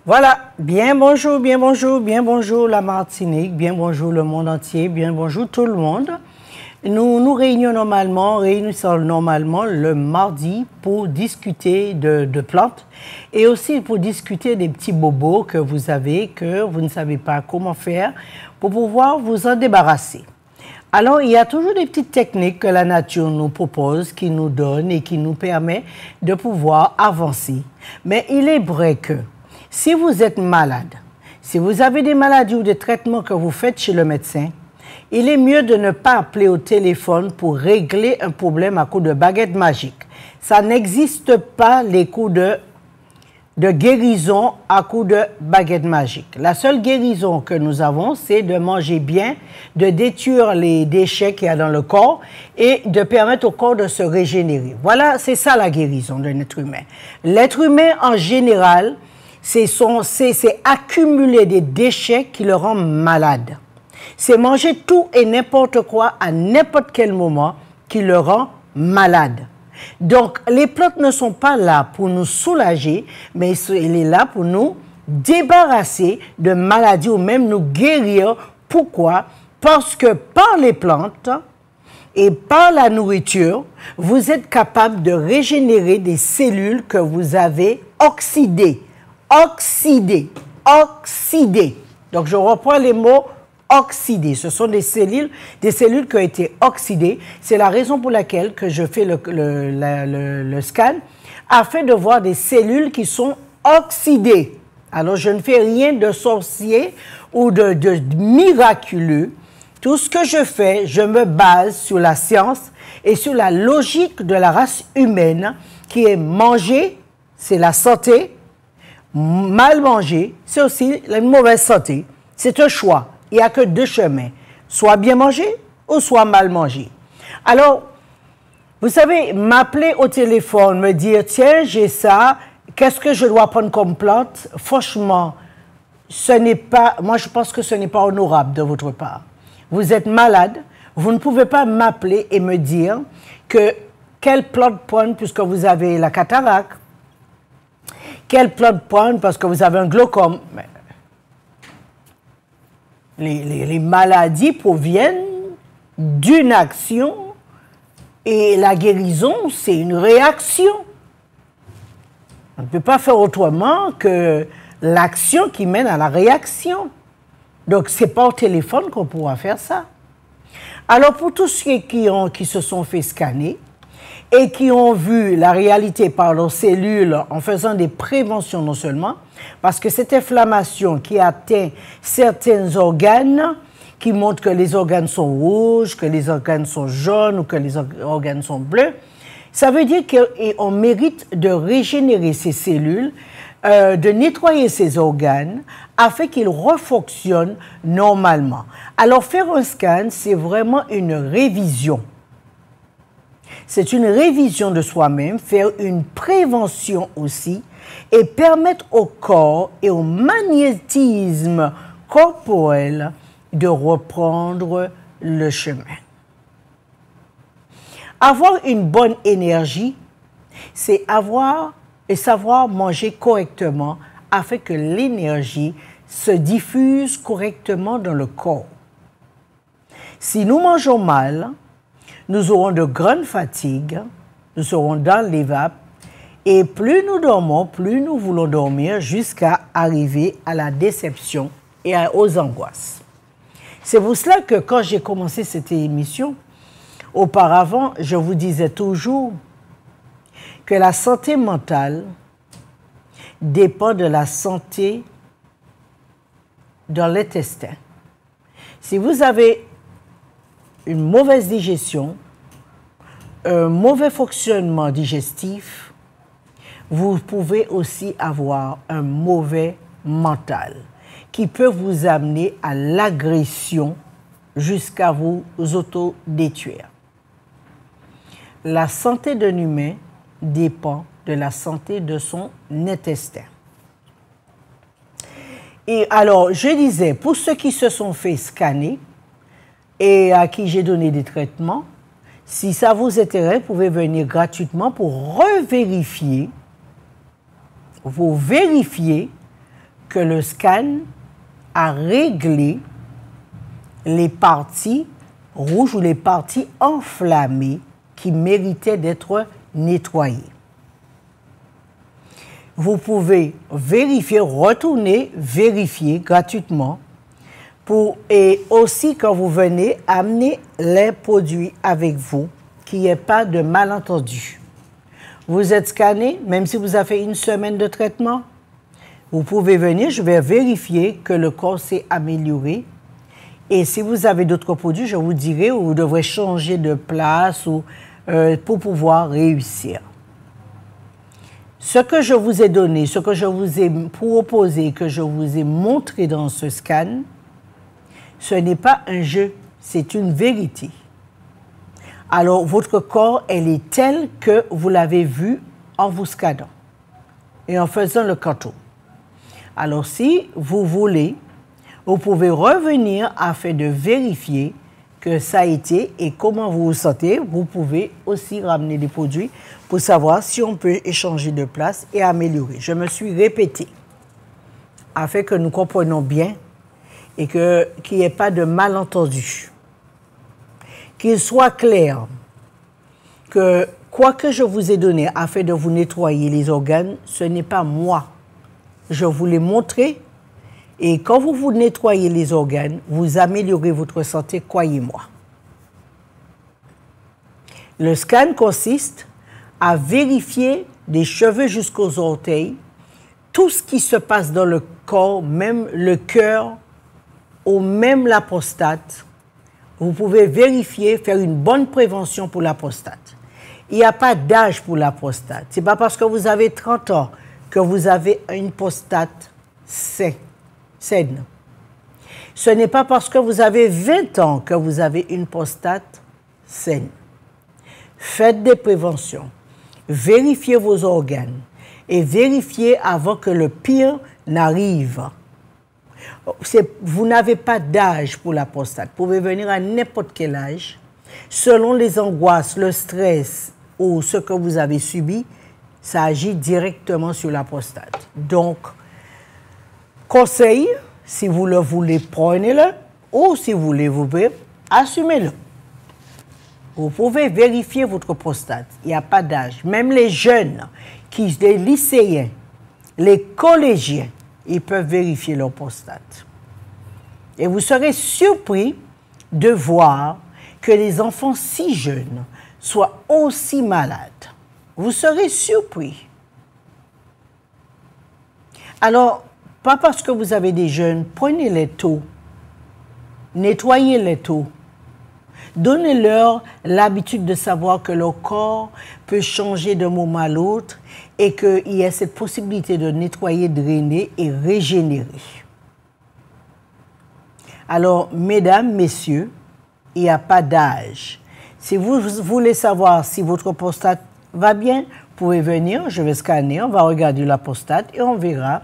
Voilà, bien bonjour, bien bonjour, bien bonjour la Martinique, bien bonjour le monde entier, bien bonjour tout le monde. Nous nous réunissons normalement le mardi pour discuter de plantes et aussi pour discuter des petits bobos que vous avez, que vous ne savez pas comment faire pour pouvoir vous en débarrasser. Alors, il y a toujours des petites techniques que la nature nous propose, qui nous donne et qui nous permet de pouvoir avancer. Mais il est vrai que si vous êtes malade, si vous avez des maladies ou des traitements que vous faites chez le médecin, il est mieux de ne pas appeler au téléphone pour régler un problème à coup de baguette magique. Ça n'existe pas les coups de guérison à coup de baguette magique. La seule guérison que nous avons, c'est de manger bien, de détruire les déchets qu'il y a dans le corps et de permettre au corps de se régénérer. Voilà, c'est ça la guérison d'un être humain. L'être humain, en général, c'est accumuler des déchets qui le rendent malade. C'est manger tout et n'importe quoi à n'importe quel moment qui le rend malade. Donc, les plantes ne sont pas là pour nous soulager, mais elles sont là pour nous débarrasser de maladies ou même nous guérir. Pourquoi? Parce que par les plantes et par la nourriture, vous êtes capable de régénérer des cellules que vous avez oxydées. Oxydées. Donc, je reprends les mots oxydées. Ce sont des cellules qui ont été oxydées. C'est la raison pour laquelle que je fais le scan, afin de voir des cellules qui sont oxydées. Alors, je ne fais rien de sorcier ou de miraculeux. Tout ce que je fais, je me base sur la science et sur la logique de la race humaine qui est manger, c'est la santé. Mal manger, c'est aussi la mauvaise santé. C'est un choix. Il n'y a que deux chemins. Soit bien manger ou soit mal manger. Alors, vous savez, m'appeler au téléphone, me dire, tiens, j'ai ça, qu'est-ce que je dois prendre comme plante? Franchement, ce n'est pas, moi je pense que ce n'est pas honorable de votre part. Vous êtes malade, vous ne pouvez pas m'appeler et me dire que quelle plante prendre puisque vous avez la cataracte, quelle plante prendre parce que vous avez un glaucome. Les maladies proviennent d'une action et la guérison, c'est une réaction. On ne peut pas faire autrement que l'action qui mène à la réaction. Donc, ce n'est pas au téléphone qu'on pourra faire ça. Alors, pour tous ceux qui se sont fait scanner et qui ont vu la réalité par leurs cellules en faisant des préventions non seulement, parce que cette inflammation qui atteint certains organes, qui montre que les organes sont rouges, que les organes sont jaunes ou que les organes sont bleus, ça veut dire qu'on mérite de régénérer ces cellules, de nettoyer ces organes afin qu'ils refonctionnent normalement. Alors faire un scan, c'est vraiment une révision. C'est une révision de soi-même, faire une prévention aussi et permettre au corps et au magnétisme corporel de reprendre le chemin. Avoir une bonne énergie, c'est avoir et savoir manger correctement afin que l'énergie se diffuse correctement dans le corps. Si nous mangeons mal, nous aurons de grandes fatigues, nous serons dans les vapes, et plus nous dormons, plus nous voulons dormir jusqu'à arriver à la déception et aux angoisses. C'est pour cela que quand j'ai commencé cette émission, auparavant, je vous disais toujours que la santé mentale dépend de la santé dans l'intestin. Si vous avez une mauvaise digestion, un mauvais fonctionnement digestif, vous pouvez aussi avoir un mauvais mental qui peut vous amener à l'agression jusqu'à vous autodétruire. La santé d'un humain dépend de la santé de son intestin. Et alors, je disais, pour ceux qui se sont fait scanner et à qui j'ai donné des traitements, si ça vous intéresse, vous pouvez venir gratuitement pour revérifier, vous vérifier que le scan a réglé les parties rouges ou les parties enflammées qui méritaient d'être nettoyées. Vous pouvez vérifier, retourner, vérifier gratuitement et aussi quand vous venez, amener les produits avec vous, qu'il n'y ait pas de malentendu. Vous êtes scanné, même si vous avez fait une semaine de traitement, vous pouvez venir, je vais vérifier que le corps s'est amélioré. Et si vous avez d'autres produits, je vous dirai où vous devrez changer de place ou, pour pouvoir réussir. Ce que je vous ai donné, ce que je vous ai proposé, que je vous ai montré dans ce scan, ce n'est pas un jeu, c'est une vérité. Alors, votre corps, elle est telle que vous l'avez vu en vous scannant et en faisant le contour. Alors, si vous voulez, vous pouvez revenir afin de vérifier que ça a été et comment vous vous sentez. Vous pouvez aussi ramener des produits pour savoir si on peut échanger de place et améliorer. Je me suis répétée afin que nous comprenions bien et qu'il n'y ait pas de malentendu. Qu'il soit clair que quoi que je vous ai donné afin de vous nettoyer les organes, ce n'est pas moi. Je vous l'ai montré et quand vous vous nettoyez les organes, vous améliorez votre santé, croyez-moi. Le scan consiste à vérifier des cheveux jusqu'aux orteils, tout ce qui se passe dans le corps, même le cœur, ou même la prostate. Vous pouvez vérifier, faire une bonne prévention pour la prostate. Il n'y a pas d'âge pour la prostate. Ce n'est pas parce que vous avez 30 ans que vous avez une prostate saine. Ce n'est pas parce que vous avez 20 ans que vous avez une prostate saine. Faites des préventions. Vérifiez vos organes et vérifiez avant que le pire n'arrive. Vous n'avez pas d'âge pour la prostate. Vous pouvez venir à n'importe quel âge. Selon les angoisses, le stress ou ce que vous avez subi, ça agit directement sur la prostate. Donc, conseil, si vous le voulez, prenez-le. Ou si vous voulez, vous pouvez, assumez-le. Vous pouvez vérifier votre prostate. Il n'y a pas d'âge. Même les jeunes, les lycéens, les collégiens, ils peuvent vérifier leur prostate. Et vous serez surpris de voir que les enfants si jeunes soient aussi malades. Vous serez surpris. Alors, pas parce que vous avez des jeunes, prenez-les tôt. Nettoyez-les tôt. Donnez-leur l'habitude de savoir que leur corps peut changer d'un moment à l'autre et qu'il y a cette possibilité de nettoyer, drainer et régénérer. Alors, mesdames, messieurs, il n'y a pas d'âge. Si vous voulez savoir si votre prostate va bien, vous pouvez venir, je vais scanner, on va regarder la prostate et on verra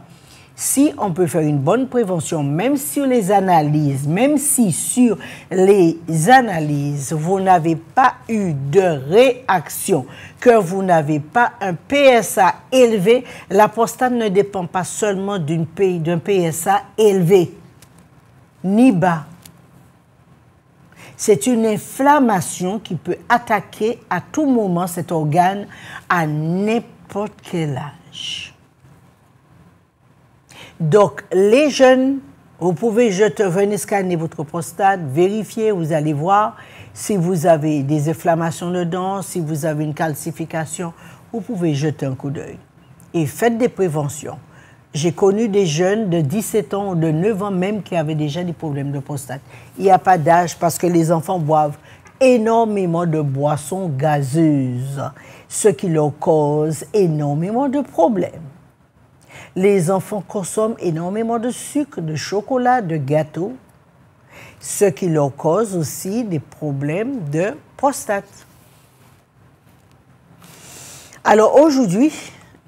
si on peut faire une bonne prévention, même sur les analyses, même si sur les analyses, vous n'avez pas eu de réaction, que vous n'avez pas un PSA élevé, la prostate ne dépend pas seulement d'un PSA élevé, ni bas. C'est une inflammation qui peut attaquer à tout moment cet organe à n'importe quel âge. Donc, les jeunes, vous pouvez venir scanner votre prostate, vérifier, vous allez voir si vous avez des inflammations dedans, si vous avez une calcification, vous pouvez jeter un coup d'œil. Et faites des préventions. J'ai connu des jeunes de 17 ans ou de 9 ans même qui avaient déjà des problèmes de prostate. Il n'y a pas d'âge parce que les enfants boivent énormément de boissons gazeuses, ce qui leur cause énormément de problèmes. Les enfants consomment énormément de sucre, de chocolat, de gâteaux, ce qui leur cause aussi des problèmes de prostate. Alors aujourd'hui,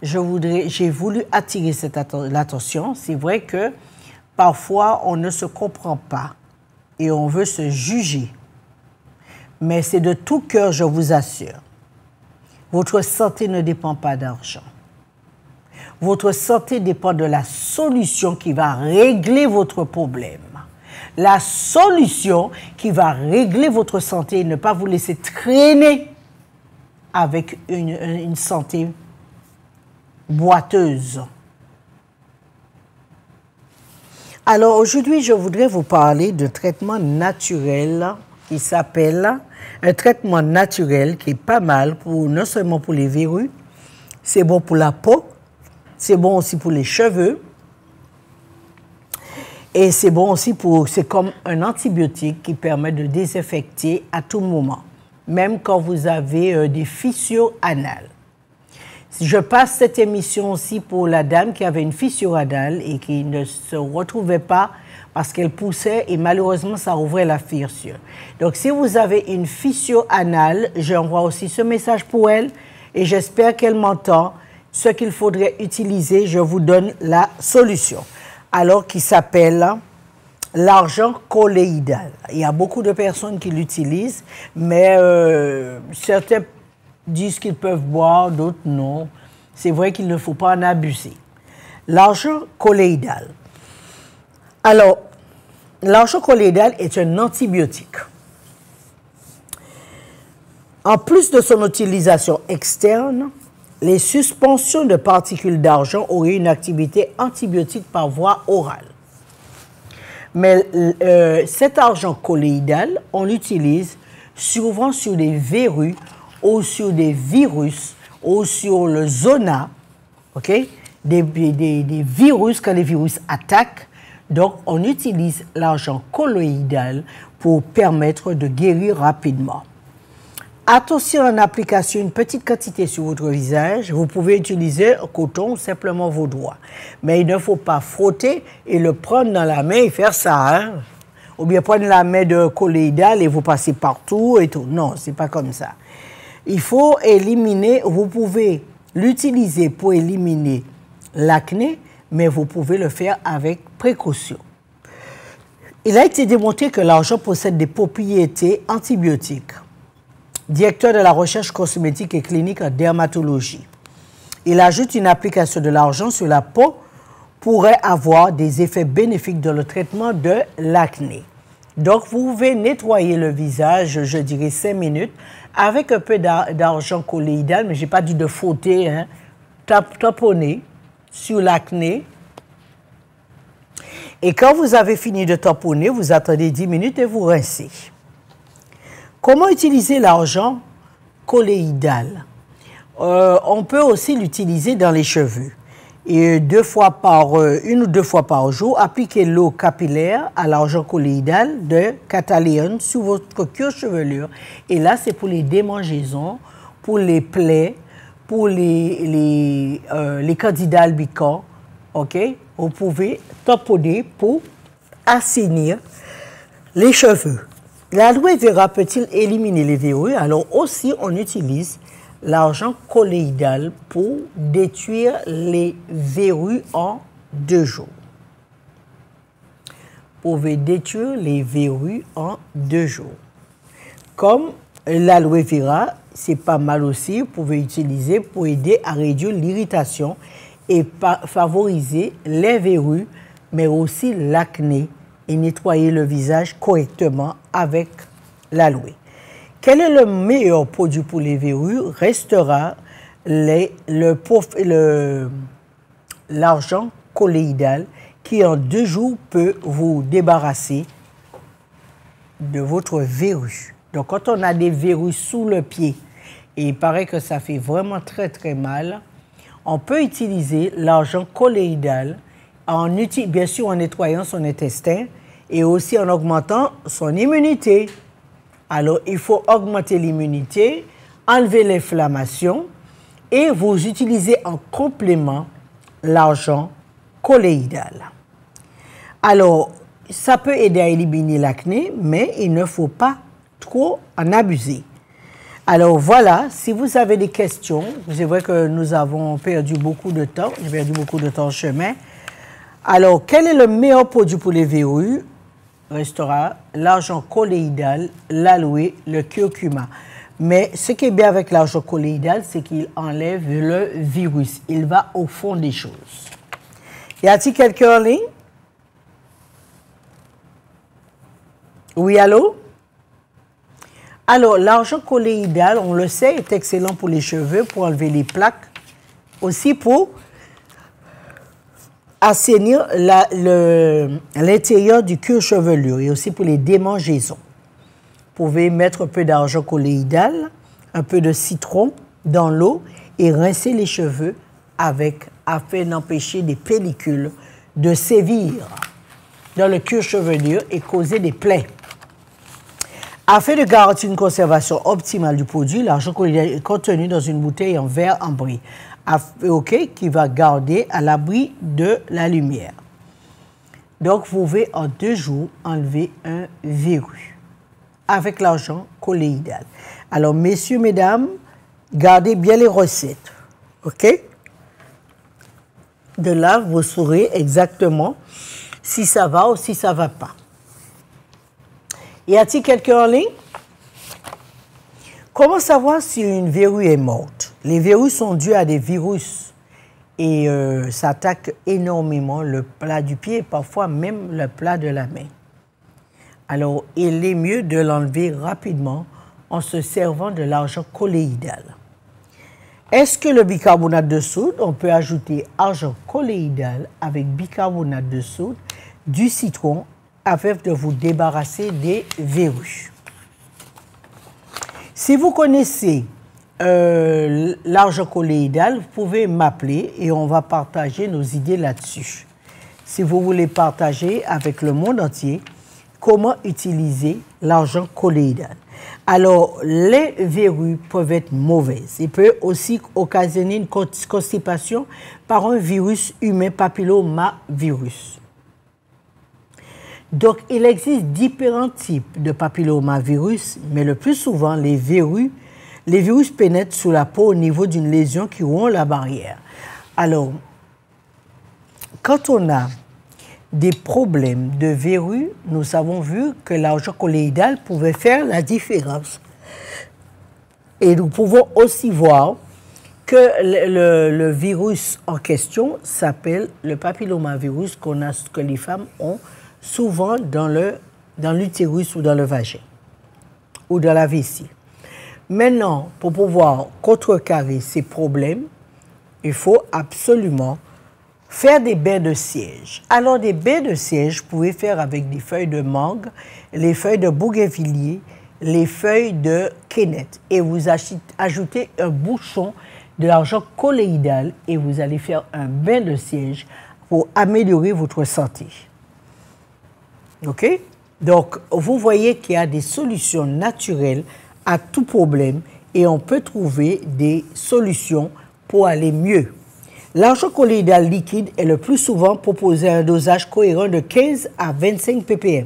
j'ai voulu attirer l'attention. C'est vrai que parfois on ne se comprend pas et on veut se juger. Mais c'est de tout cœur, je vous assure. Votre santé ne dépend pas d'argent. Votre santé dépend de la solution qui va régler votre problème. La solution qui va régler votre santé et ne pas vous laisser traîner avec une santé boiteuse. Alors aujourd'hui, je voudrais vous parler d'un traitement naturel qui s'appelle un traitement naturel qui est pas mal pour non seulement pour les verrues, c'est bon pour la peau, c'est bon aussi pour les cheveux et c'est bon aussi c'est comme un antibiotique qui permet de désinfecter à tout moment, même quand vous avez des fissures anales. Je passe cette émission aussi pour la dame qui avait une fissure anale et qui ne se retrouvait pas parce qu'elle poussait et malheureusement ça ouvrait la fissure. Donc si vous avez une fissure anale, j'envoie aussi ce message pour elle et j'espère qu'elle m'entend. Ce qu'il faudrait utiliser, je vous donne la solution. Alors qui s'appelle l'argent colloïdal. Il y a beaucoup de personnes qui l'utilisent, mais certains disent qu'ils peuvent boire, d'autres non. C'est vrai qu'il ne faut pas en abuser. L'argent colloïdal. Alors, l'argent colloïdal est un antibiotique. En plus de son utilisation externe, les suspensions de particules d'argent auraient une activité antibiotique par voie orale. Mais cet argent colloïdal, on l'utilise souvent sur des verrues ou sur des virus ou sur le zona, ok? Des virus, quand les virus attaquent. Donc, on utilise l'argent colloïdal pour permettre de guérir rapidement. Attention en application, une petite quantité sur votre visage. Vous pouvez utiliser un coton ou simplement vos doigts. Mais il ne faut pas frotter et le prendre dans la main et faire ça. Hein? Ou bien prendre la main de colloïdal et vous passez partout et tout. Non, c'est pas comme ça. Il faut éliminer, vous pouvez l'utiliser pour éliminer l'acné, mais vous pouvez le faire avec précaution. Il a été démontré que l'argent possède des propriétés antibiotiques. Directeur de la recherche cosmétique et clinique en dermatologie. Il ajoute une application de l'argent sur la peau pourrait avoir des effets bénéfiques dans le traitement de l'acné. Donc, vous pouvez nettoyer le visage, je dirais 5 minutes, avec un peu d'argent colloïdal, mais je n'ai pas dit de frotter, hein, tamponner sur l'acné. Et quand vous avez fini de tamponner, vous attendez 10 minutes et vous rincez. Comment utiliser l'argent colloïdal? On peut aussi l'utiliser dans les cheveux. Et une ou deux fois par jour, appliquez l'eau capillaire à l'argent colloïdal de Cataléon sur votre cuir-chevelure. Et là, c'est pour les démangeaisons, pour les plaies, pour les candidats albicans. OK? Vous pouvez tamponner pour assainir les cheveux. L'aloe vera peut-il éliminer les verrues? Alors aussi, on utilise l'argent colloïdal pour détruire les verrues en 2 jours. Vous pouvez détruire les verrues en 2 jours. Comme l'aloe vera, c'est pas mal aussi, vous pouvez utiliser pour aider à réduire l'irritation et favoriser les verrues, mais aussi l'acné et nettoyer le visage correctement avec l'aloe. Quel est le meilleur produit pour les verrues? Restera l'argent colloïdal qui en 2 jours peut vous débarrasser de votre verrue. Donc quand on a des verrues sous le pied et il paraît que ça fait vraiment très très mal, on peut utiliser l'argent colloïdal bien sûr en nettoyant son intestin et aussi en augmentant son immunité. Alors, il faut augmenter l'immunité, enlever l'inflammation et vous utilisez en complément l'argent colloïdal. Alors, ça peut aider à éliminer l'acné, mais il ne faut pas trop en abuser. Alors voilà, si vous avez des questions, c'est vrai que nous avons perdu beaucoup de temps, j'ai perdu beaucoup de temps en chemin. Alors, quel est le meilleur produit pour les verrues? Restera l'argent colloïdal, l'aloe, le curcuma. Mais ce qui est bien avec l'argent colloïdal, c'est qu'il enlève le virus. Il va au fond des choses. Y a-t-il quelqu'un en ligne? Oui, allô? Alors, l'argent colloïdal, on le sait, est excellent pour les cheveux, pour enlever les plaques, aussi pour assainir l'intérieur du cuir chevelu et aussi pour les démangeaisons. Vous pouvez mettre un peu d'argent colloïdal, un peu de citron dans l'eau et rincer les cheveux avec, afin d'empêcher des pellicules de sévir dans le cuir chevelu et causer des plaies. Afin de garantir une conservation optimale du produit, l'argent colloïdal est contenu dans une bouteille en verre en bris, qui va garder à l'abri de la lumière. Donc, vous pouvez en 2 jours enlever un verrue avec l'argent colloïdal. Alors, messieurs, mesdames, gardez bien les recettes, OK? De là, vous saurez exactement si ça va ou si ça ne va pas. Y a-t-il quelqu'un en ligne? Comment savoir si une verrue est morte? Les verrues sont dues à des virus et s'attaquent énormément le plat du pied et parfois même le plat de la main. Alors, il est mieux de l'enlever rapidement en se servant de l'argent colloïdal. Est-ce que le bicarbonate de soude, on peut ajouter argent colloïdal avec bicarbonate de soude, du citron, afin de vous débarrasser des verrues. Si vous connaissez l'argent colloïdal, vous pouvez m'appeler et on va partager nos idées là-dessus. Si vous voulez partager avec le monde entier comment utiliser l'argent colloïdal. Alors, les verrues peuvent être mauvaises. Il peut aussi occasionner une constipation par un virus humain papillomavirus. Donc, il existe différents types de papillomavirus, mais le plus souvent, les virus pénètrent sous la peau au niveau d'une lésion qui rompt la barrière. Alors, quand on a des problèmes de verrues, nous avons vu que l'argent colloïdal pouvait faire la différence. Et nous pouvons aussi voir que le virus en question s'appelle le papillomavirus que les femmes ont souvent dans l'utérus ou dans le vagin ou dans la vessie. Maintenant, pour pouvoir contrecarrer ces problèmes, il faut absolument faire des bains de siège. Alors, des bains de siège, vous pouvez faire avec des feuilles de mangue, les feuilles de bougainvillier, les feuilles de quénette. Et vous ajoutez un bouchon de l'argent colloïdal et vous allez faire un bain de siège pour améliorer votre santé. OK? Donc, vous voyez qu'il y a des solutions naturelles à tout problème et on peut trouver des solutions pour aller mieux. L'argent colloïdal liquide est le plus souvent proposé à un dosage cohérent de 15 à 25 ppm.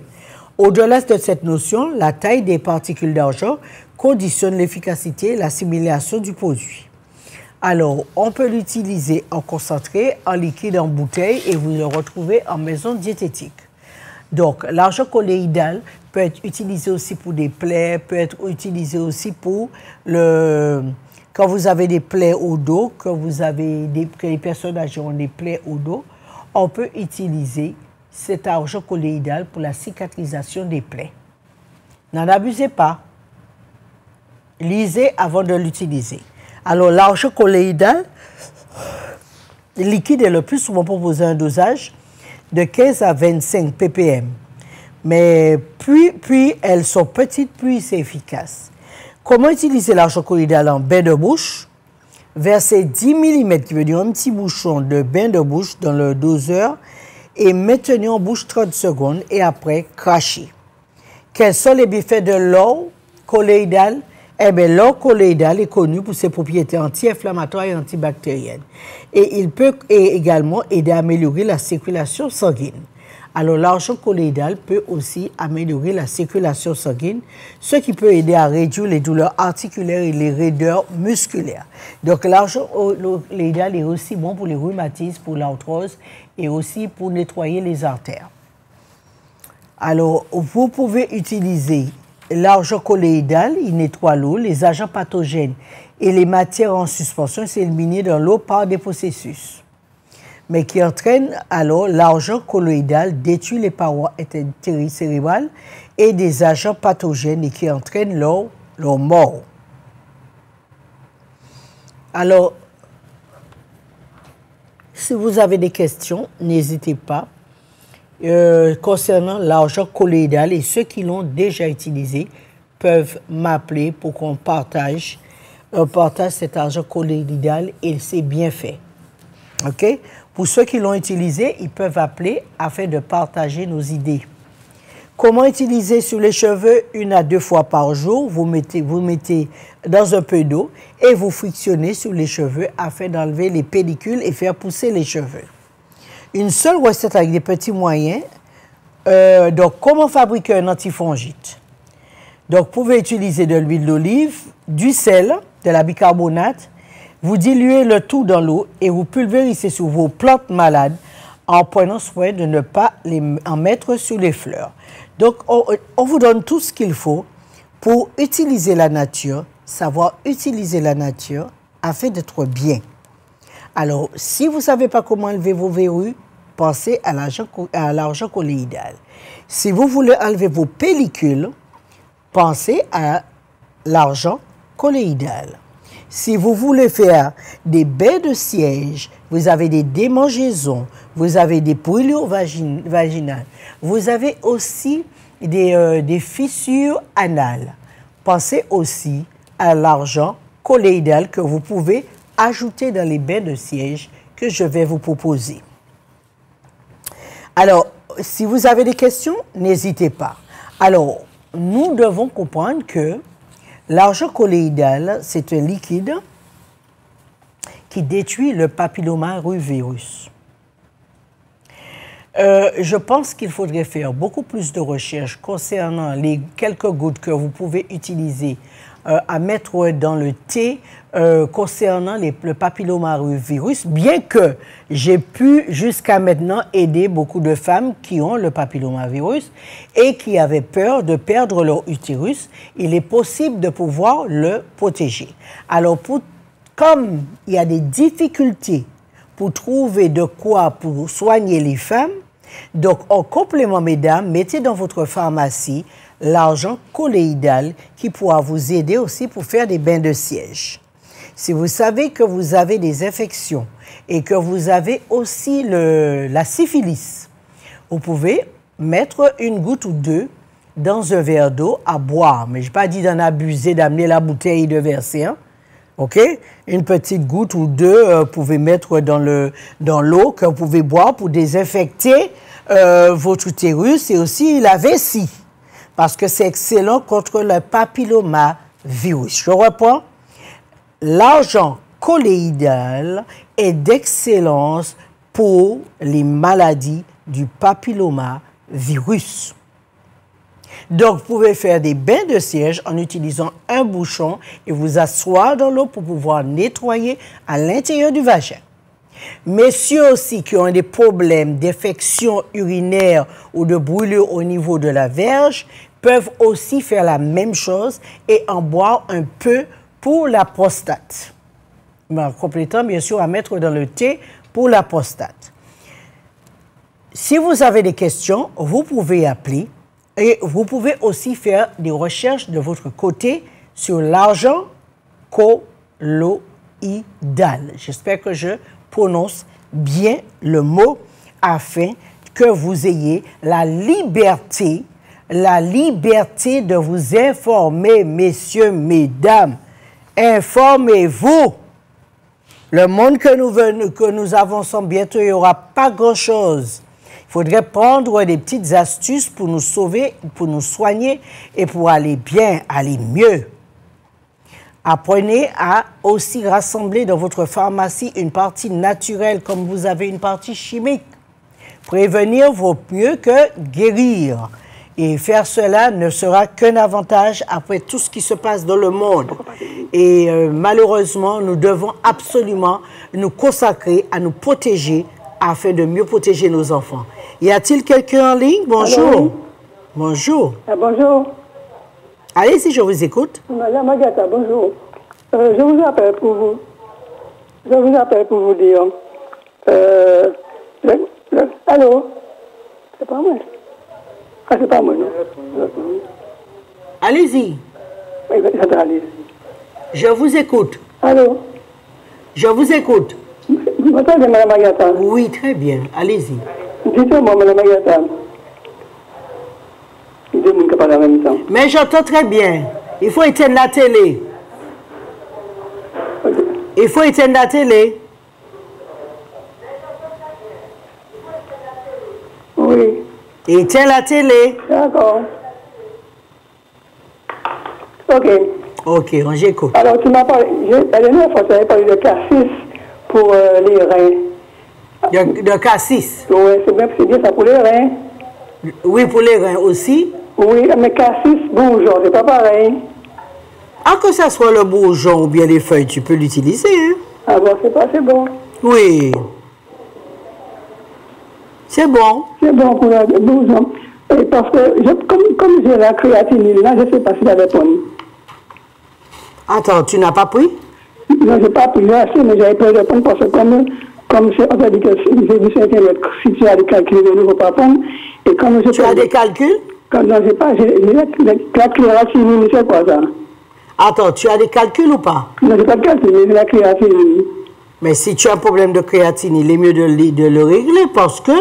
Au-delà de cette notion, la taille des particules d'argent conditionne l'efficacité et l'assimilation du produit. Alors, on peut l'utiliser en concentré, en liquide, en bouteille et vous le retrouvez en maison diététique. Donc, l'argent colloïdal peut être utilisé aussi pour des plaies, peut être utilisé aussi pour quand vous avez des plaies au dos, que les personnes âgées ont des plaies au dos, on peut utiliser cet argent colloïdal pour la cicatrisation des plaies. N'en abusez pas. Lisez avant de l'utiliser. Alors, l'argent colloïdal liquide est le plus souvent proposé à un dosage de 15 à 25 ppm. Mais puis elles sont petites, puis c'est efficace. Comment utiliser l'argent colloïdal en bain de bouche? Versez 10 mm, qui veut dire un petit bouchon de bain de bouche dans le doseur et maintenez en bouche 30 secondes et après crachez. Quels sont les bienfaits de l'or colloïdal? Eh bien, l'or colloïdal est connu pour ses propriétés anti-inflammatoires et antibactériennes. Et il peut également aider à améliorer la circulation sanguine. Alors, l'argent colloïdal peut aussi améliorer la circulation sanguine, ce qui peut aider à réduire les douleurs articulaires et les raideurs musculaires. Donc, l'argent colloïdal est aussi bon pour les rhumatismes, pour l'arthrose et aussi pour nettoyer les artères. Alors, vous pouvez utiliser l'argent colloïdal, il nettoie l'eau, les agents pathogènes et les matières en suspension sont éliminés dans l'eau par des processus. Mais qui entraîne alors l'argent colloïdal détruit les parois cérébrales et des agents pathogènes et qui entraînent leur mort. Alors, si vous avez des questions, n'hésitez pas. Concernant l'argent colloïdal et ceux qui l'ont déjà utilisé peuvent m'appeler pour qu'on partage cet argent colloïdal et c'est bien fait. OK? Pour ceux qui l'ont utilisé, ils peuvent appeler afin de partager nos idées. Comment utiliser sur les cheveux 1 à 2 fois par jour? Vous mettez dans un peu d'eau et vous frictionnez sur les cheveux afin d'enlever les pellicules et faire pousser les cheveux. Une seule recette avec des petits moyens. Donc, comment fabriquer un antifongite? Donc, vous pouvez utiliser de l'huile d'olive, du sel, de la bicarbonate. Vous diluez le tout dans l'eau et vous pulvérisez sur vos plantes malades en prenant soin de ne pas en mettre sur les fleurs. Donc, on vous donne tout ce qu'il faut pour utiliser la nature, savoir utiliser la nature afin d'être bien. Alors, si vous ne savez pas comment enlever vos verrues, pensez à l'argent colloïdal. Si vous voulez enlever vos pellicules, pensez à l'argent colloïdal. Si vous voulez faire des baies de siège, vous avez des démangeaisons, vous avez des brûlures vaginales, vous avez aussi des fissures anales. Pensez aussi à l'argent colloïdal que vous pouvez ajouter dans les baies de siège que je vais vous proposer. Alors, si vous avez des questions, n'hésitez pas. Alors, nous devons comprendre que l'argent colloïdal, c'est un liquide qui détruit le papillomavirus. Je pense qu'il faudrait faire beaucoup plus de recherches concernant les quelques gouttes que vous pouvez utiliser à mettre dans le thé concernant le papillomavirus, bien que j'ai pu jusqu'à maintenant aider beaucoup de femmes qui ont le papillomavirus et qui avaient peur de perdre leur utérus, il est possible de pouvoir le protéger. Alors, comme il y a des difficultés pour trouver de quoi pour soigner les femmes, donc en complément, mesdames, mettez dans votre pharmacie l'argent colloïdal qui pourra vous aider aussi pour faire des bains de siège. Si vous savez que vous avez des infections et que vous avez aussi la syphilis, vous pouvez mettre une goutte ou deux dans un verre d'eau à boire. Mais je n'ai pas dit d'en abuser, d'amener la bouteille de verser. Hein? OK? Une petite goutte ou deux, vous pouvez mettre dans l'eau que vous pouvez boire pour désinfecter votre utérus et aussi la vessie. Parce que c'est excellent contre le papillomavirus. Je reprends. L'argent colloïdal est d'excellence pour les maladies du papillomavirus. Donc, vous pouvez faire des bains de siège en utilisant un bouchon et vous asseoir dans l'eau pour pouvoir nettoyer à l'intérieur du vagin. Messieurs aussi qui ont des problèmes d'infection urinaire ou de brûlure au niveau de la verge peuvent aussi faire la même chose et en boire un peu pour la prostate. En complétant bien sûr à mettre dans le thé pour la prostate. Si vous avez des questions, vous pouvez appeler et vous pouvez aussi faire des recherches de votre côté sur l'argent colloïdal. J'espère que je prononce bien le mot afin que vous ayez la liberté de vous informer, messieurs, mesdames. Informez-vous. Le monde que nous avançons bientôt, il n'y aura pas grand-chose. Il faudrait prendre des petites astuces pour nous sauver, pour nous soigner et pour aller bien, aller mieux. Apprenez à aussi rassembler dans votre pharmacie une partie naturelle comme vous avez une partie chimique. Prévenir vaut mieux que guérir. Et faire cela ne sera qu'un avantage après tout ce qui se passe dans le monde. Et malheureusement, nous devons absolument nous consacrer à nous protéger afin de mieux protéger nos enfants. Y a-t-il quelqu'un en ligne? Bonjour. Allô? Bonjour. Bonjour. Allez-y, je vous écoute. Madame Agatha, bonjour. Je vous appelle pour vous dire. Allô? C'est pas moi. Ah, c'est pas moi, non. Allez-y. Allez. Je vous écoute. Allô? Je vous écoute. Vous m'entendez, Madame Agatha? Oui, très bien. Allez-y. Dites-moi, Madame Agatha. Deux personnes qui parlent en même temps. Mais j'entends très bien. Il faut éteindre la télé. Il faut éteindre la télé. Oui. Éteins la télé. D'accord. Ok. Ok, j'écoute. Alors, tu m'as parlé, la dernière fois, tu avais parlé de cassis pour les reins. De cassis. Oui, c'est bien ça pour les reins. Oui, pour les reins aussi. Oui, mais cassis, bourgeon, c'est pas pareil. Ah, que ça soit le bourgeon ou bien les feuilles, tu peux l'utiliser. Hein? Ah bon, c'est bon. Oui. C'est bon. C'est bon pour le bourgeon. Et parce que, comme j'ai la créatinine, là, je ne sais pas si j'avais pris. Attends, tu n'as pas pris? Non, je n'ai pas pris assez, mais j'avais pris de prendre parce que comme on t'a dit que j'ai vu sur Internet, si tu as des calculs, il ne faut pas prendre. Et comme tu as des calculs? Non, j'ai pas, j'ai la créatinine, c'est quoi ça? Attends, tu as des calculs ou pas? Non, j'ai pas de calcul, mais j'ai la créatinine. Mais si tu as un problème de créatine, il est mieux de le régler parce que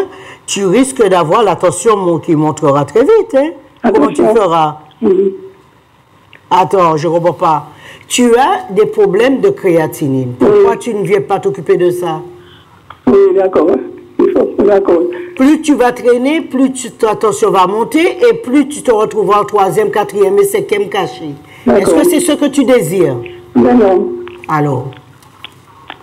tu risques d'avoir la tension qui montera très vite. Hein? Comment tu feras? Attends, je ne comprends pas. Tu as des problèmes de créatinine. Pourquoi tu ne viens pas t'occuper de ça? Oui, d'accord. D'accord. Plus tu vas traîner, plus ta tension va monter et plus tu te retrouveras en 3e, 4e et 5e caché. Est-ce que c'est ce que tu désires? Non. Alors,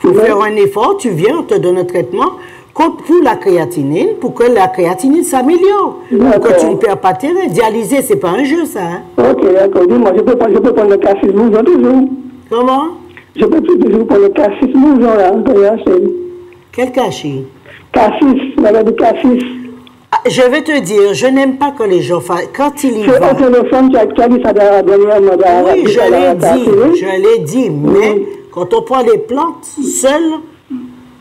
il faut faire un effort, tu viens, on te donne un traitement pour la créatinine, pour que la créatinine s'améliore. Pour que tu ne perds pas tes reins. Dialyser, c'est pas un jeu, ça. Hein? Ok, d'accord. Dis-moi, je peux prendre le cassis bourgeon toujours? Comment? Je peux toujours prendre le cassis bourgeon, là, Quel cachet? Cassis, la du cassis. Je vais te dire, je n'aime pas que les gens fassent. Quand il y va. Au téléphone, tu as dit ça dernièrement. Oui, je l'ai dit, mais quand on prend les plantes seules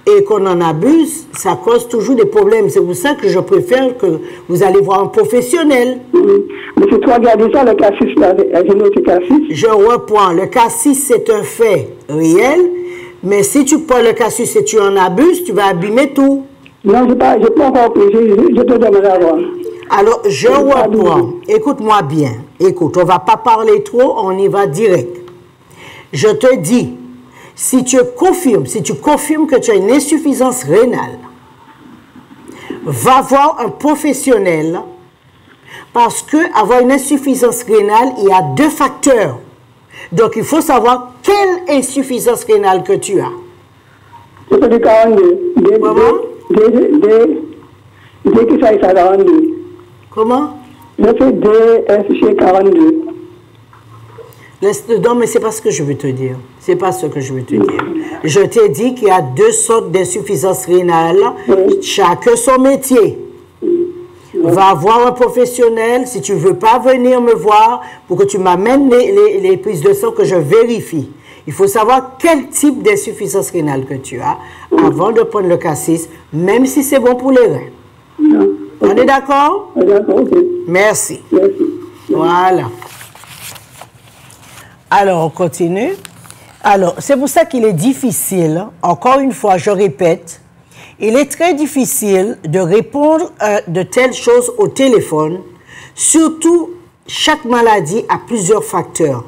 et qu'on en abuse, ça cause toujours des problèmes. C'est pour ça que je préfère que vous allez voir un professionnel. Mais si tu regardes ça, le cassis, le cassis. Je reprends, le cassis, c'est un fait réel, mais si tu prends le cassis et tu en abuses, tu vas abîmer tout. Non, je n'ai pas encore pris, je te donne d'avoir. Alors, je reprends. Écoute-moi bien. Écoute, on ne va pas parler trop, on y va direct. Je te dis, si tu confirmes que tu as une insuffisance rénale, va voir un professionnel parce qu'avoir une insuffisance rénale, il y a 2 facteurs. Donc, il faut savoir quelle insuffisance rénale que tu as. Je peux dire 42. Comment? Dès que ça est 42. Comment? Je fais DSG 42. Non, mais c'est pas ce que je veux te dire. C'est pas ce que je veux te dire. Je t'ai dit qu'il y a 2 sortes d'insuffisance rénale. Chacun son métier. Va voir un professionnel si tu ne veux pas venir me voir pour que tu m'amènes les prises de sang que je vérifie. Il faut savoir quel type d'insuffisance rénale que tu as avant de prendre le cassis, même si c'est bon pour les reins. On est d'accord? D'accord, ok. Merci. Merci. Voilà. Alors, on continue. Alors, c'est pour ça qu'il est difficile, encore une fois, je répète, il est très difficile de répondre à de telles choses au téléphone. Surtout, chaque maladie a plusieurs facteurs.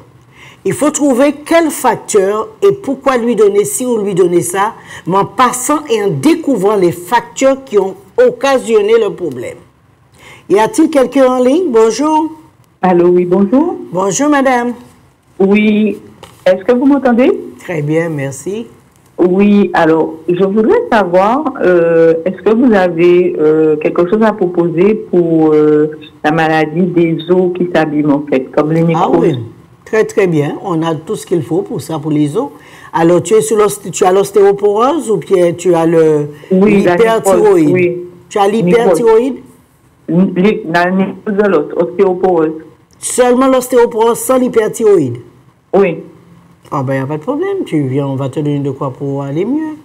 Il faut trouver quel facteur et pourquoi lui donner ci ou lui donner ça, mais en passant et en découvrant les facteurs qui ont occasionné le problème. Y a-t-il quelqu'un en ligne? Bonjour. Allô, oui, bonjour. Bonjour, madame. Oui, est-ce que vous m'entendez? Très bien, merci. Oui, alors, je voudrais savoir, est-ce que vous avez quelque chose à proposer pour la maladie des os qui s'abîment, en fait, comme les nécroses? Ah oui, très très bien. On a tout ce qu'il faut pour ça, pour les os. Alors, tu as l'ostéoporose ou bien tu as l'hyperthyroïde? Oui. Tu as l'hyperthyroïde? La nécrose de l'os, ostéoporose. Seulement l'ostéoporose sans l'hyperthyroïde? Oui. Ah ben, il n'y a pas de problème. Tu viens, on va te donner de quoi pour aller mieux.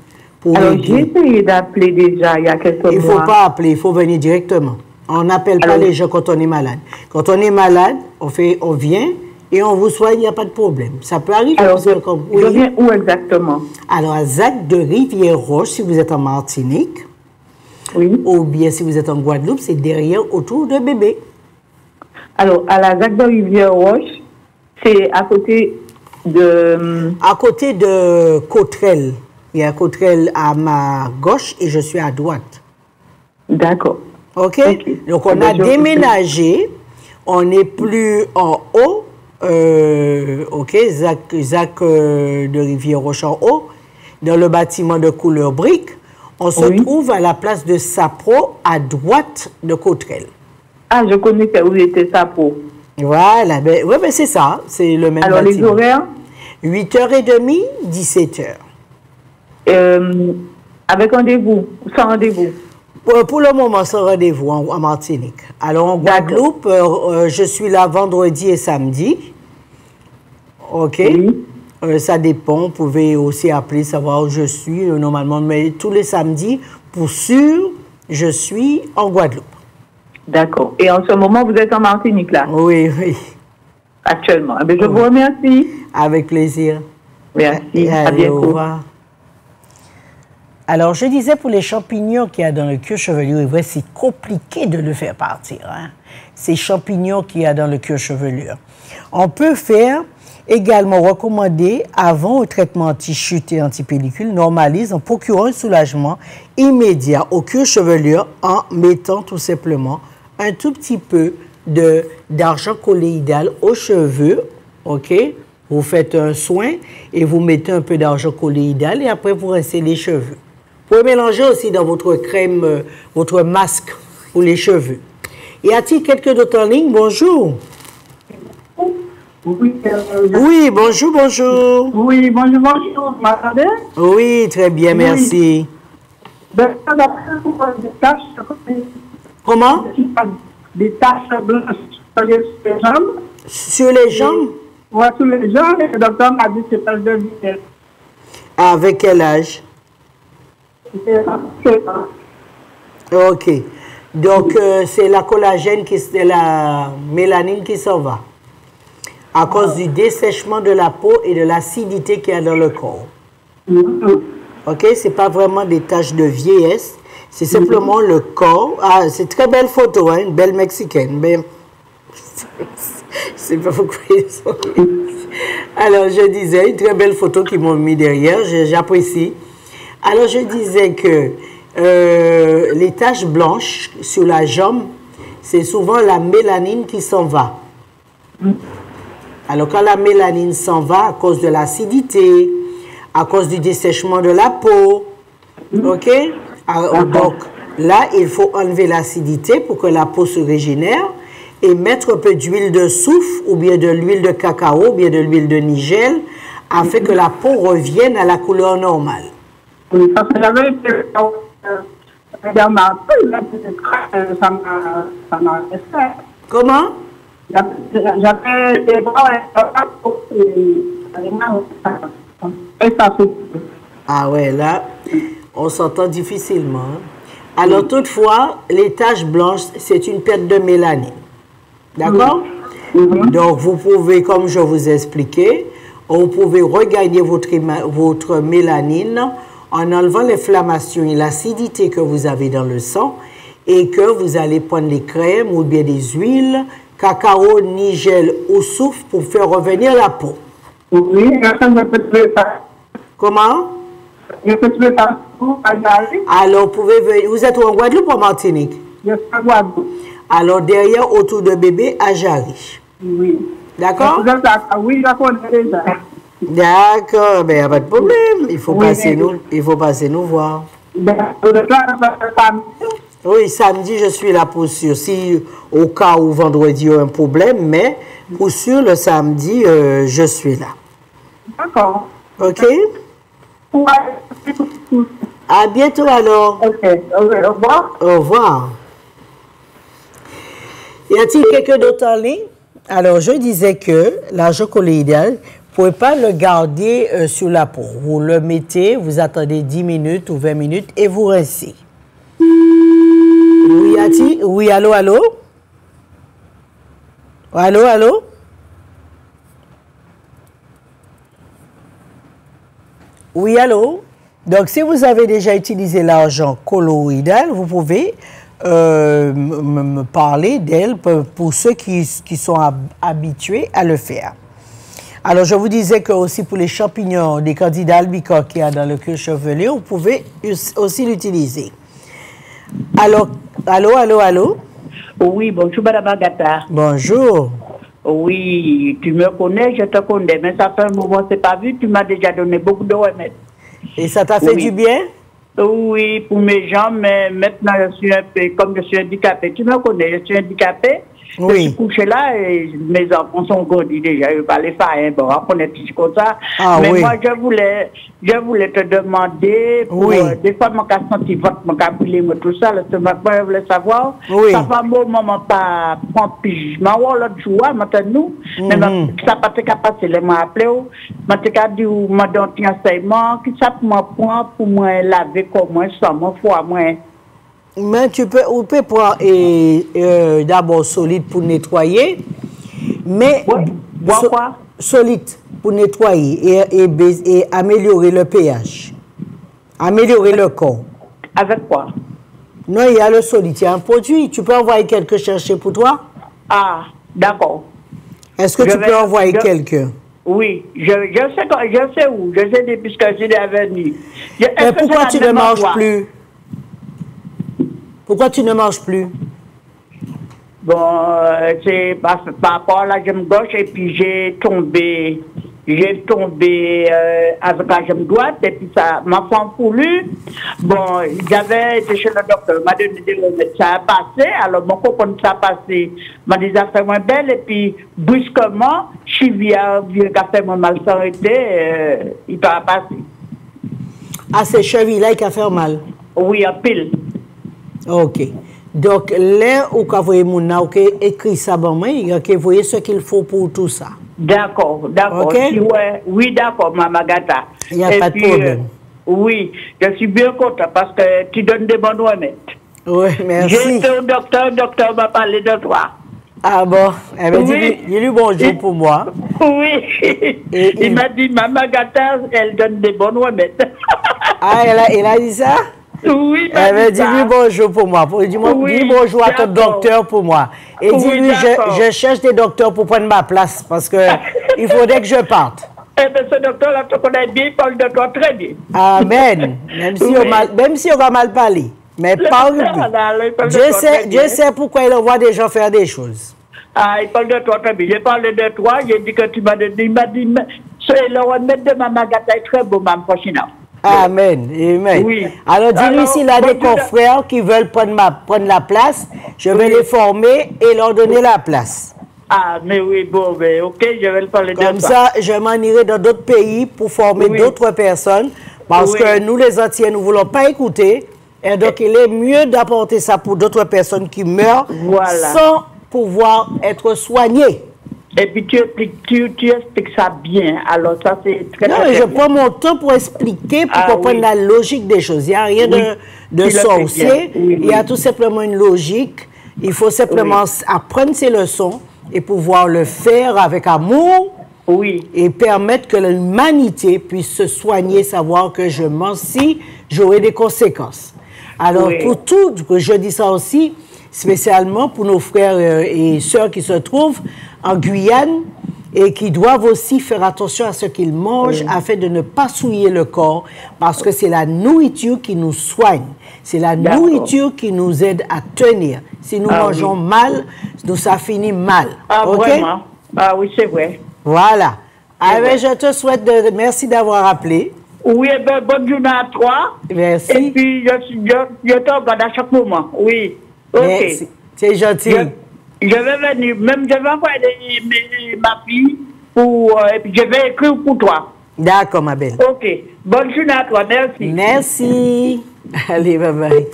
Alors, j'ai essayé d'appeler déjà il y a quelques mois. Il ne faut pas appeler, il faut venir directement. On n'appelle pas les gens quand on est malade. Quand on est malade, on vient et on vous soigne, il n'y a pas de problème. Ça peut arriver. Alors, je viens où exactement? Alors, à ZAC de Rivière-Roche, si vous êtes en Martinique. Oui. Ou bien si vous êtes en Guadeloupe, c'est derrière, autour de Bébé. Alors, à la ZAC de Rivière-Roche, c'est à côté de... À côté de Cotterêts. Il y a Cotterêts à ma gauche et je suis à droite. D'accord. OK? Donc, on a déménagé. On n'est plus en haut. OK? ZAC de Rivière-Roche en haut. Dans le bâtiment de couleur brique. On se trouve à la place de Sapro, à droite de Cotterêts. Ah, je connaissais où était Sapro. Voilà. Ben, ouais, ben c'est ça. C'est le même Alors, bâtiment. les horaires? 8h30, 17h. Avec rendez-vous, sans rendez-vous? Pour le moment, sans rendez-vous en Martinique. Alors, en Guadeloupe, je suis là vendredi et samedi. OK? Ça dépend. Vous pouvez aussi appeler, savoir où je suis normalement. Mais tous les samedis, pour sûr, je suis en Guadeloupe. D'accord. Et en ce moment, vous êtes en Martinique, là? Oui, oui. Actuellement. Eh bien, je vous remercie. Avec plaisir. Merci. À Allez, bientôt. au revoir. Alors, je disais pour les champignons qu'il y a dans le cuir chevelure, c'est compliqué de le faire partir. Hein? Ces champignons qu'il y a dans le cuir chevelure. On peut faire également recommander avant au traitement anti-chute et anti-pellicule, normalise en procurant un soulagement immédiat au cuir chevelure en mettant tout simplement un tout petit peu d'argent colloïdal aux cheveux, OK? Vous faites un soin et vous mettez un peu d'argent colloïdal et après vous rincez les cheveux. Vous pouvez mélanger aussi dans votre crème, votre masque pour les cheveux. Y a-t-il quelqu'un d'autre en ligne? Bonjour. Oui, bonjour, bonjour. Oui, bonjour, bonjour. Vous m'entendez? Oui, très bien, merci. Comment? Des taches blanches sur les jambes. Sur les jambes? Oui, sur les jambes. Et le docteur m'a dit que c'est taches de vitesse. Avec quel âge? OK. Donc, c'est la collagène, c'est la mélanine qui s'en va. À cause du dessèchement de la peau et de l'acidité qu'il y a dans le corps. OK? Ce n'est pas vraiment des taches de vieillesse. C'est simplement le corps. Ah, c'est une très belle photo, hein? Une belle mexicaine. Mais c'est pas pourquoi ils sont... Alors, je disais, une très belle photo qu'ils m'ont mis derrière. J'apprécie. Alors, je disais que les taches blanches sur la jambe, c'est souvent la mélanine qui s'en va. Alors, quand la mélanine s'en va à cause de l'acidité, à cause du dessèchement de la peau, OK? Alors, donc, là, il faut enlever l'acidité pour que la peau se régénère et mettre un peu d'huile de soufre ou bien de l'huile de cacao ou bien de l'huile de nigel afin que la peau revienne à la couleur normale. Oui, parce que j'avais été ça m'a fait. Comment? J'avais des bras et ça fait. Ah ouais, là, on s'entend difficilement. Hein? Alors, toutefois, les taches blanches, c'est une perte de mélanine. D'accord? Donc, vous pouvez, comme je vous ai expliqué, vous pouvez regagner votre mélanine en enlevant l'inflammation et l'acidité que vous avez dans le sang et que vous allez prendre des crèmes ou bien des huiles, cacao, nigel ou soufre pour faire revenir la peau. Oui, je peux faire. Comment? Je peux faire ça. Alors, vous pouvez venir. Vous êtes en Guadeloupe ou en Martinique? Je suis en Guadeloupe. Alors, derrière, autour de Bébé, à Jarry. Oui. D'accord? Oui, je connais déjà. D'accord, mais il n'y a pas de problème. Il faut passer nous voir. Oui, samedi, je suis là pour sûr. Si au cas où vendredi, il y a un problème, mais pour sûr, le samedi, je suis là. D'accord. OK? Ouais. À bientôt alors. OK. Au revoir. Au revoir. Y a-t-il quelqu'un d'autre en ligne? Alors, je disais que l'argent colloïdal, vous ne pouvez pas le garder sur la peau. Vous le mettez, vous attendez 10 minutes ou 20 minutes et vous rincez. Oui, Ati? Oui, allô, allô? Allô, allô? Oui, allô? Donc, si vous avez déjà utilisé l'argent colloïdal, vous pouvez me parler d'elle pour ceux qui sont habitués à le faire. Alors, je vous disais que aussi pour les champignons des candidats albicores qu'il y a dans le cuir chevelu, vous pouvez aussi l'utiliser. Alors, allô, allô, allô? Oui, bonjour, Madame Agatha. Bonjour. Oui, tu me connais, je te connais, mais ça fait un moment, c'est pas vu, tu m'as déjà donné beaucoup de remèdes. Et ça t'a fait du bien? Oui, pour mes jambes, mais maintenant je suis un peu, comme je suis handicapée, tu me connais, je suis handicapée. Oui. Je suis couchée là et mes enfants sont grandis déjà, je ne vais pas les faire, hein, bon, on est tous comme ça. Ah, mais oui. moi, je voulais te demander, pour, Oui. Des fois, mon cas senti votre, mon cas brûlé, tout ça, là, je voulais savoir, Oui. ça va mon maman pas prendre pigement, ou l'autre jour, maintenant, mais ça pas te passer, les m'a appelé, m'a te dit, m'a donné un enseignement, qui ça pour moi prendre, pour moi laver comme moi, sans moi, foi, moi. Mais tu peux prendre d'abord solide pour nettoyer, mais Quoi? solide pour nettoyer et améliorer le pH, améliorer le corps. Avec quoi? Non, il y a le solide, il y a un produit. Tu peux envoyer quelqu'un chercher pour toi? Ah, d'accord. Est-ce que tu peux envoyer quelqu'un? Oui, je sais où, je sais depuis que j'ai des venus. Mais pourquoi tu ne manges plus? Pourquoi tu ne manges plus? Bon, c'est par rapport à la jambe gauche et puis j'ai tombé avec la jambe droite et puis ça m'a fait un poulu. Bon, j'avais été chez le docteur, m'a donné des remèdes, ça a passé, alors mon copain ça a passé, m'a dit ça fait moins belle et puis brusquement, chivia vient qu'a fait mon mal s'arrêter, il pas passé. Ah, c'est cheville-là qui a fait mal? Oui, en pile. Ok. Donc, là où vous voyez mon nom, écrit ça, bon, vous voyez ce qu'il faut pour tout ça. D'accord. Okay. Si, ouais, oui, d'accord, Maman Gata. Il n'y a pas de problème. Oui, je suis bien content parce que tu donnes des bons remèdes. Oui, merci. J'ai été au docteur, le docteur m'a parlé de toi. Ah bon, eh bien, Oui. dis-lui bonjour pour moi. Oui, il m'a dit, Maman Gata, elle donne des bons remèdes. Ah, elle a dit ça? Oui, eh bien, dis-lui bonjour pour moi. Dis bonjour à ton docteur pour moi. Et dis-lui, je cherche des docteurs pour prendre ma place parce que il faudrait que je parte. Eh bien, ce docteur-là, tu connais bien, il parle de toi très bien. Amen. Même si on va mal parler. Mais parle plus. Dieu sait pourquoi il envoie des gens faire des choses. Ah, il parle de toi très bien. J'ai parlé de toi, j'ai dit que tu m'as dit, il m'a dit, le remède de Maman Gata est très beau, Mme Prochina. Amen. Amen. Oui. Alors, dis-lui s'il a des confrères qui veulent prendre la place, je vais les former et leur donner la place. Ah, mais oui, bon, mais ok, je vais le parler de ça. Comme ça, je m'en irai dans d'autres pays pour former d'autres personnes, parce que nous, les Antillais, nous ne voulons pas écouter. Et donc, il est mieux d'apporter ça pour d'autres personnes qui meurent sans pouvoir être soignées. Et puis tu expliques ça bien. Alors ça c'est très non, très je bien. prends mon temps pour expliquer, pour comprendre la logique des choses. Il n'y a rien de sorcier. Il y a tout simplement une logique. Il faut simplement apprendre ces leçons et pouvoir le faire avec amour. Et permettre que l'humanité puisse se soigner, savoir que je mange si j'aurai des conséquences. Alors pour tout, je dis ça aussi, spécialement pour nos frères et sœurs qui se trouvent en Guyane et qui doivent aussi faire attention à ce qu'ils mangent afin de ne pas souiller le corps, parce que c'est la nourriture qui nous soigne, c'est la nourriture qui nous aide à tenir. Si nous mangeons mal, ça finit mal. Ah, vraiment? Ah oui, c'est vrai. Voilà. Alors, je te souhaite merci d'avoir appelé. Oui, eh bien, bonne journée à toi. Merci. Et puis, je te regarde à chaque moment. Oui. Ok. Merci. C'est gentil. Je vais venir, même je vais envoyer ma fille et puis je vais écrire pour toi. D'accord, ma belle. Ok. Bonne journée à toi. Merci. Merci. Allez, bye bye.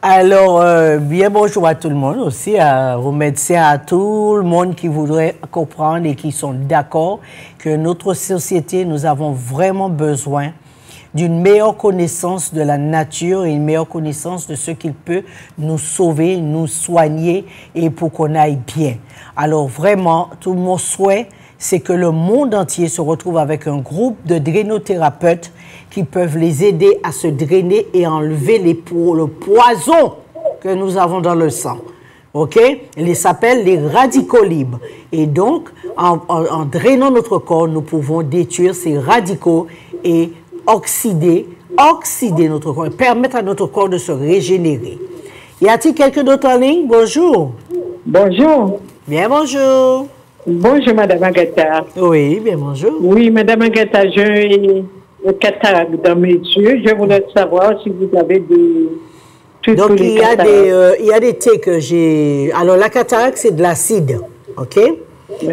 Alors, bien bonjour à tout le monde aussi, aux médecins, à tout le monde qui voudrait comprendre et qui sont d'accord que notre société, nous avons vraiment besoin d'une meilleure connaissance de la nature et une meilleure connaissance de ce qu'il peut nous sauver, nous soigner et pour qu'on aille bien. Alors vraiment, tout mon souhait, c'est que le monde entier se retrouve avec un groupe de drainothérapeutes qui peuvent les aider à se drainer et enlever le poison que nous avons dans le sang. OK? Ils s'appellent les radicaux libres. Et donc, en drainant notre corps, nous pouvons détruire ces radicaux et oxyder notre corps, et permettre à notre corps de se régénérer. Y a-t-il quelqu'un d'autre en ligne? Bonjour. Bonjour. Bien, bonjour. Bonjour, Madame Agatha. Oui, bien, bonjour. Oui, Madame Agatha, j'ai le cataracte dans mes yeux. Je voulais savoir si vous avez des... Donc, il y a des thés que j'ai... Alors, la cataracte, c'est de l'acide, OK?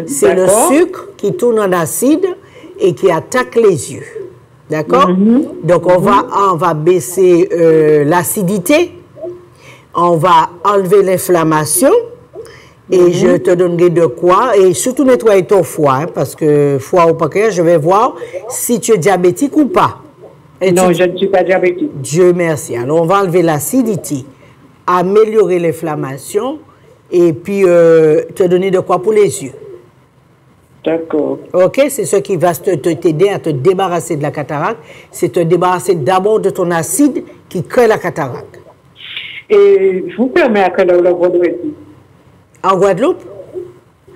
C'est le sucre qui tourne en acide et qui attaque les yeux. D'accord? Donc, on va baisser l'acidité, on va enlever l'inflammation, et je te donnerai de quoi, et surtout nettoyer ton foie, hein, parce que foie au pancréas, je vais voir si tu es diabétique ou pas. Et non, je ne suis pas diabétique. Dieu merci. Alors, on va enlever l'acidité, améliorer l'inflammation, et puis te donner de quoi pour les yeux. D'accord. OK, c'est ce qui va t'aider à te débarrasser de la cataracte. C'est te débarrasser d'abord de ton acide qui crée la cataracte. Et je vous permets à quelle heure le vendredi? En Guadeloupe?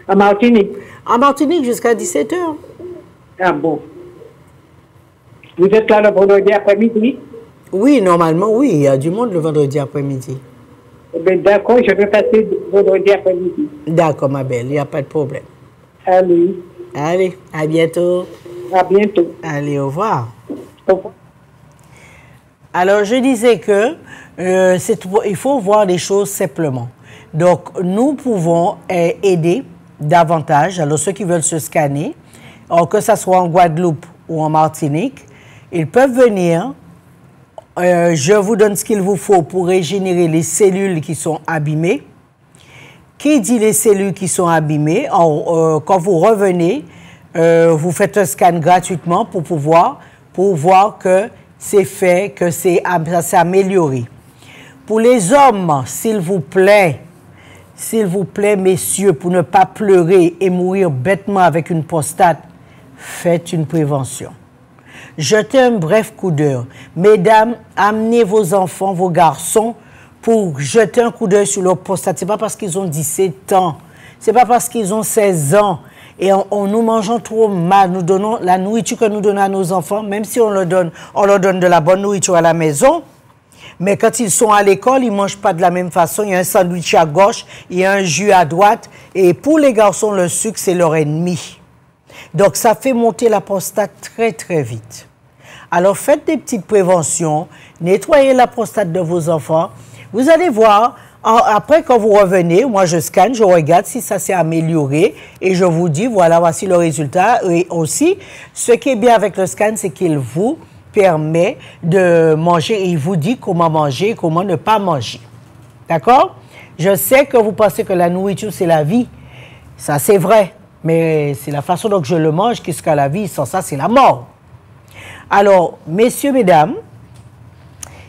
En Martinique? En Martinique jusqu'à 17h. Ah bon. Vous êtes là le vendredi après-midi? Oui, normalement, oui. Il y a du monde le vendredi après-midi. Ben, d'accord, je vais passer vendredi après-midi. D'accord, ma belle, il n'y a pas de problème. Allez. Allez, à bientôt. À bientôt. Allez, au revoir. Au revoir. Alors, je disais que il faut voir les choses simplement. Donc, nous pouvons aider davantage. Alors, ceux qui veulent se scanner, que ce soit en Guadeloupe ou en Martinique, ils peuvent venir. Je vous donne ce qu'il vous faut pour régénérer les cellules qui sont abîmées. Qui dit les cellules qui sont abîmées? Quand vous revenez, vous faites un scan gratuitement pour voir que c'est fait, que ça s'est amélioré. Pour les hommes, s'il vous plaît, messieurs, pour ne pas pleurer et mourir bêtement avec une prostate, faites une prévention. Jetez un bref coup d'œil. Mesdames, amenez vos enfants, vos garçons, pour jeter un coup d'œil sur leur prostate. Ce n'est pas parce qu'ils ont 17 ans, ce n'est pas parce qu'ils ont 16 ans. Et nous mangeons trop mal, nous donnons la nourriture que nous donnons à nos enfants, même si on leur donne de la bonne nourriture à la maison. Mais quand ils sont à l'école, ils ne mangent pas de la même façon. Il y a un sandwich à gauche, il y a un jus à droite. Et pour les garçons, le sucre, c'est leur ennemi. Donc, ça fait monter la prostate très, très vite. Alors, faites des petites préventions, nettoyez la prostate de vos enfants. Vous allez voir, après, quand vous revenez, moi, je scanne, je regarde si ça s'est amélioré et je vous dis, voilà, voici le résultat. Et aussi, ce qui est bien avec le scan, c'est qu'il vous permet de manger et il vous dit comment manger, comment ne pas manger. D'accord? Je sais que vous pensez que la nourriture, c'est la vie. Ça, c'est vrai. Mais c'est la façon dont je le mange qui sera la vie. Sans ça, c'est la mort. Alors, messieurs, mesdames,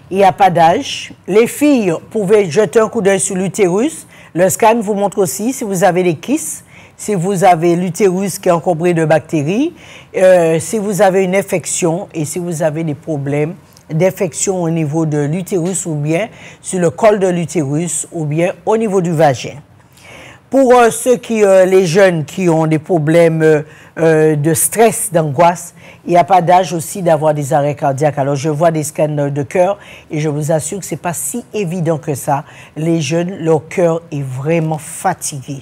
il n'y a pas d'âge. Les filles, vous pouvez jeter un coup d'œil sur l'utérus. Le scan vous montre aussi si vous avez des kystes, si vous avez l'utérus qui est encombré de bactéries, si vous avez une infection et si vous avez des problèmes d'infection au niveau de l'utérus ou bien sur le col de l'utérus ou bien au niveau du vagin. Pour les jeunes qui ont des problèmes de stress, d'angoisse, il n'y a pas d'âge aussi d'avoir des arrêts cardiaques. Alors, je vois des scans de cœur et je vous assure que ce n'est pas si évident que ça. Les jeunes, leur cœur est vraiment fatigué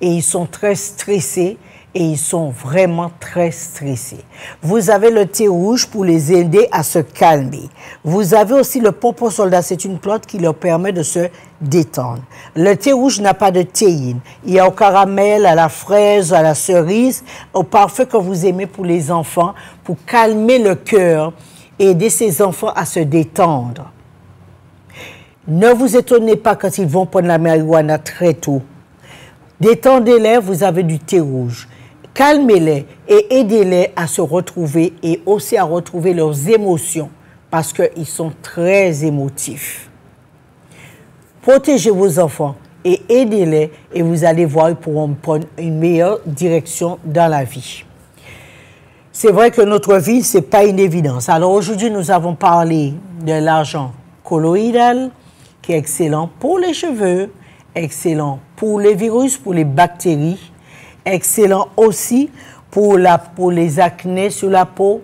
et ils sont très stressés et ils sont vraiment très stressés. Vous avez le thé rouge pour les aider à se calmer. Vous avez aussi le pompon soldat, c'est une plante qui leur permet de se détendre. Le thé rouge n'a pas de théine. Il y a au caramel, à la fraise, à la cerise, au parfum que vous aimez pour les enfants, pour calmer le cœur et aider ces enfants à se détendre. Ne vous étonnez pas quand ils vont prendre la marijuana très tôt. Détendez-les, vous avez du thé rouge. Calmez-les et aidez-les à se retrouver et aussi à retrouver leurs émotions parce qu'ils sont très émotifs. Protégez vos enfants et aidez-les et vous allez voir, ils pourront prendre une meilleure direction dans la vie. C'est vrai que notre vie, ce n'est pas une évidence. Alors aujourd'hui, nous avons parlé de l'argent colloïdal qui est excellent pour les cheveux, excellent pour les virus, pour les bactéries, excellent aussi pour les acnés sur la peau,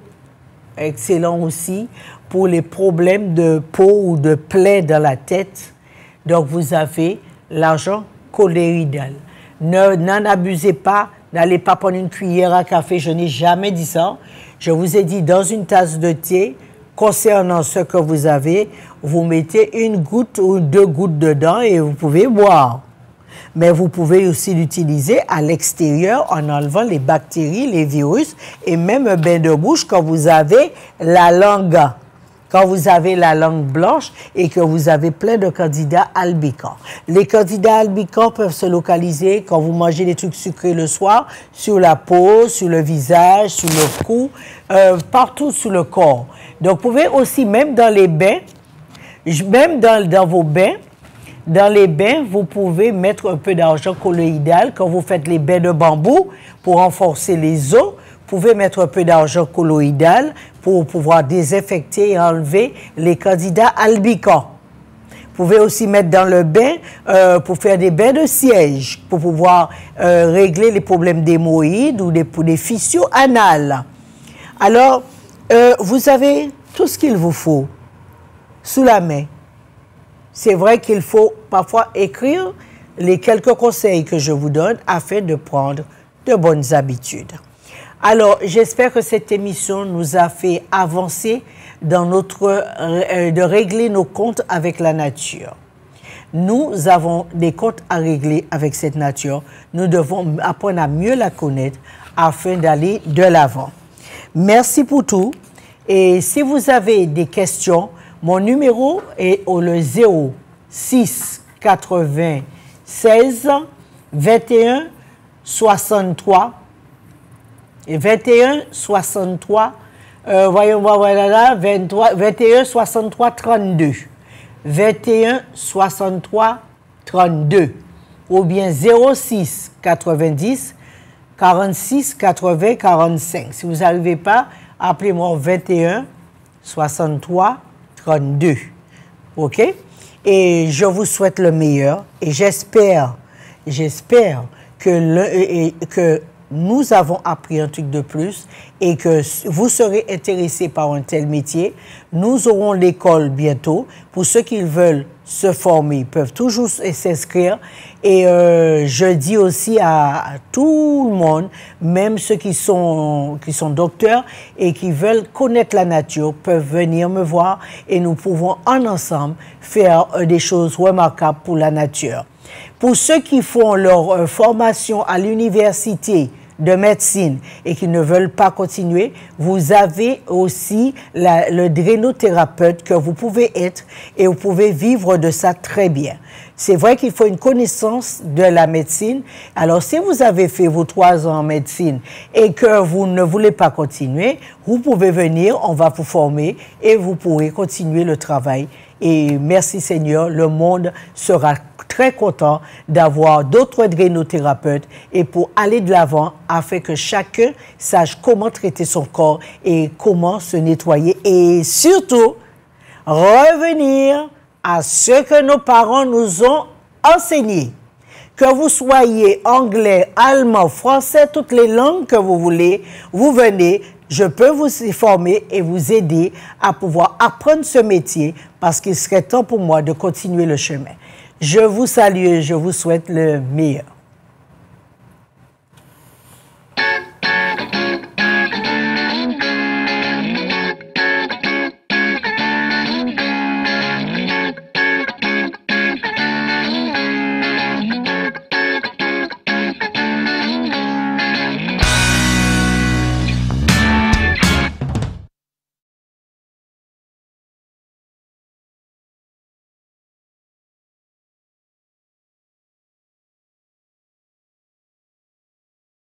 excellent aussi pour les problèmes de peau ou de plaies dans la tête. Donc vous avez l'argent colloïdal. N'en abusez pas, n'allez pas prendre une cuillère à café, je n'ai jamais dit ça. Je vous ai dit dans une tasse de thé, concernant ce que vous avez, vous mettez une goutte ou 2 gouttes dedans et vous pouvez boire. Mais vous pouvez aussi l'utiliser à l'extérieur en enlevant les bactéries, les virus et même un bain de bouche quand vous avez la langue. Quand vous avez la langue blanche et que vous avez plein de candidats albicans. Les candidats albicans peuvent se localiser quand vous mangez des trucs sucrés le soir, sur la peau, sur le visage, sur le cou, partout sur le corps. Donc, vous pouvez aussi, même dans les bains, même dans vos bains, dans les bains, vous pouvez mettre un peu d'argent colloïdal quand vous faites les bains de bambou pour renforcer les os. Vous pouvez mettre un peu d'argent colloïdal pour pouvoir désinfecter et enlever les candidats albicans. Vous pouvez aussi mettre dans le bain pour faire des bains de siège, pour pouvoir régler les problèmes d'hémorroïdes ou des fissures anales. Alors, vous avez tout ce qu'il vous faut sous la main. C'est vrai qu'il faut parfois écrire les quelques conseils que je vous donne afin de prendre de bonnes habitudes. Alors, j'espère que cette émission nous a fait avancer dans de régler nos comptes avec la nature. Nous avons des comptes à régler avec cette nature. Nous devons apprendre à mieux la connaître afin d'aller de l'avant. Merci pour tout. Et si vous avez des questions, mon numéro est le 06 96 21 63 et 21 63 voyons voir voilà 21 63 32 21 63 32 ou bien 06 90 46 80 45. Si vous n'arrivez pas, appelez-moi 21 63 32. OK? Et je vous souhaite le meilleur et j'espère que nous avons appris un truc de plus et que vous serez intéressés par un tel métier. Nous aurons l'école bientôt. Pour ceux qui veulent se former, ils peuvent toujours s'inscrire. Et je dis aussi à tout le monde, même ceux qui sont docteurs et qui veulent connaître la nature, peuvent venir me voir et nous pouvons ensemble faire des choses remarquables pour la nature. Pour ceux qui font leur formation à l'université de médecine et qui ne veulent pas continuer, vous avez aussi le drénothérapeute que vous pouvez être et vous pouvez vivre de ça très bien. C'est vrai qu'il faut une connaissance de la médecine. Alors, si vous avez fait vos 3 ans en médecine et que vous ne voulez pas continuer, vous pouvez venir, on va vous former et vous pourrez continuer le travail. Et merci Seigneur, le monde sera très content d'avoir d'autres drénothérapeutes et pour aller de l'avant afin que chacun sache comment traiter son corps et comment se nettoyer et surtout revenir à ce que nos parents nous ont enseigné. Que vous soyez anglais, allemand, français, toutes les langues que vous voulez, vous venez, je peux vous former et vous aider à pouvoir apprendre ce métier parce qu'il serait temps pour moi de continuer le chemin. Je vous salue et je vous souhaite le meilleur.